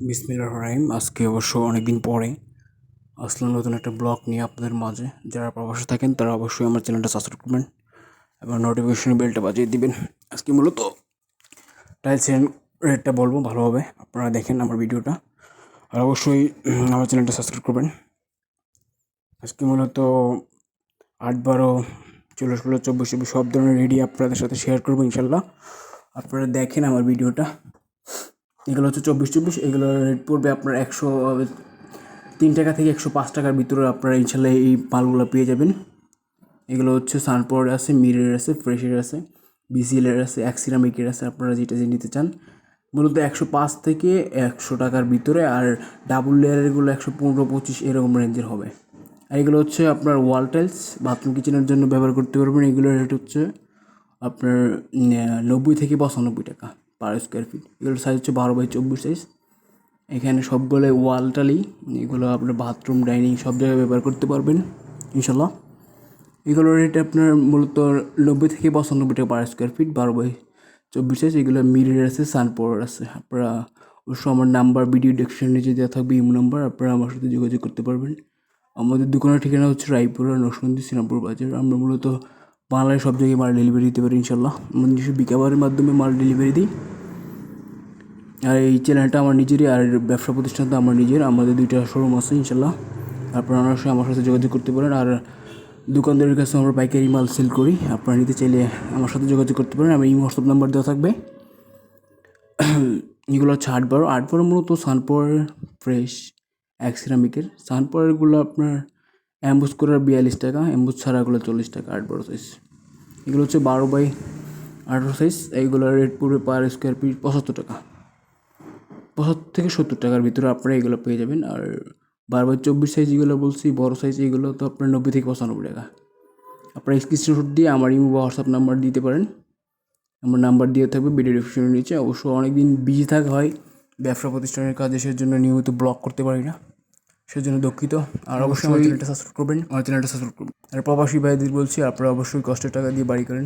বিসমিল্লাহির রহমানির রহিম। আজকে অবশ্য অনেকদিন পরে আসলাম নতুন একটা ব্লগ নিয়ে আপনাদের মাঝে। যারা প্রবাসে থাকেন তারা অবশ্যই আমার চ্যানেলটা সাবস্ক্রাইব করবেন এবং নোটিফিকেশন বেলটা বাজিয়ে দিবেন। আজকে মূলত টাইলসের রেটটা বলবো ভালোভাবে, আপনারা দেখেন আমার ভিডিওটা আর অবশ্যই আমার চ্যানেলটা সাবস্ক্রাইব করবেন। আজকে মূলত 8, 12, 16, 16, 24, 24 সব ধরনের রেডি আপনাদের সাথে শেয়ার করবো ইনশাল্লাহ। আপনারা দেখেন আমার ভিডিওটা। এগুলো হচ্ছে 24, 24, এগুলোর রেট পড়বে আপনার 103 টাকা থেকে 105 টাকার ভিতরে আপনারা ইনশাল্লাহ এই মালগুলো পেয়ে যাবেন। এগুলো হচ্ছে সানপাওয়ার আছে, মিরের আছে, ফ্রেশের আছে, বিসিএলের আছে, অ্যাক্সিরামিকের আছে, আপনারা যেটা যে নিতে চান। মূলত 105 থেকে 100 টাকার ভিতরে, আর ডাবল লেয়ারেরগুলো 115, 25 এরকম রেঞ্জের হবে। আর এগুলো হচ্ছে আপনার ওয়াল টাইলস, বাথরুম কিচেনের জন্য ব্যবহার করতে পারবেন। এগুলোর রেট হচ্ছে আপনার 90 থেকে 95 টাকা পার স্কোয়ার ফিট। এগুলোর সাইজ হচ্ছে 12x24 সাইজ। এখানে সবগুলো ওয়াল টালি, এগুলো আপনার বাথরুম, ডাইনিং সব জায়গায় ব্যবহার করতে পারবেন ইনশাল্লাহ। এগুলোর রেট আপনার মূলত 90 থেকে 95 টাকা per square feet, 12x24 size. এগুলো মিরর আছে, সানপাওয়ার আছে। আপনারা অবশ্য আমার নাম্বার ভিডিও ডেসক্রিপশনে নিচে দেওয়া থাকবে, ইমো নাম্বার, আপনারা আমার সাথে যোগাযোগ করতে পারবেন। আমাদের দোকানের ঠিকানা হচ্ছে রায়পুর নরসিংদী শ্রীরামপুর বাজার। আমরা মূলত বাংলায় সব জায়গায় মাল ডেলিভারি দিতে পারি ইনশাল্লাহ। আমরা নিজস্ব বিকাবারের মাধ্যমে মাল ডেলিভারি দিই। আর এই চ্যানেলটা আমার নিজেরই, আর ব্যবসা প্রতিষ্ঠানটা আমার নিজের। আমাদের 2টা শোরুম আছে ইনশাল্লাহ। আপনারা অবশ্যই আমার সাথে যোগাযোগ করতে পারেন। আর দোকানদারের কাছে আমরা পাইকারি মাল সেল করি। আপনারা নিতে চাইলে আমার সাথে যোগাযোগ করতে পারেন। আমি হোয়াটসঅ্যাপ নাম্বার দেওয়া থাকবে। এগুলো হচ্ছে 8, 12 মূলত সানপাওয়ার ফ্রেশ অ্যাক্সিরামিকের। সানপাওয়ারগুলো আপনার অ্যাম্বুজ করার 42 টাকা, অ্যাম্বুজ ছাড়াগুলো 40 টাকা 8, 12 সাইজ। এগুলো হচ্ছে 12x18 সাইজ। এইগুলোর রেট পড়বে পার স্কোয়ার ফিট 75 টাকা, 75 থেকে 70 টাকার ভিতরে আপনারা এগুলো পেয়ে যাবেন। আর 12x24 সাইজ যেগুলো বলছি বড় সাইজ, এগুলো তো আপনার 90 থেকে 95 টাকা। আপনারা স্ক্রিনশট দিয়ে আমার ইমো বা হোয়াটসঅ্যাপ নাম্বার দিতে পারেন। আমার নাম্বার দিয়ে থাকবে ভিডিও ডেসক্রিপশনের নিচে। অবশ্য অনেকদিন বিজি থাকা হয়, ব্যবসা প্রতিষ্ঠানের কাজে, সেজন্য নিয়মিত ব্লগ করতে পারি না, সেজন্য দুঃখিত। আর অবশ্যই আমার চ্যানেলটা সাবস্ক্রাইব করবেন, আর প্রবাসী ভাইদের বলছি আপনারা অবশ্যই কষ্টের টাকা দিয়ে বাড়ি করেন।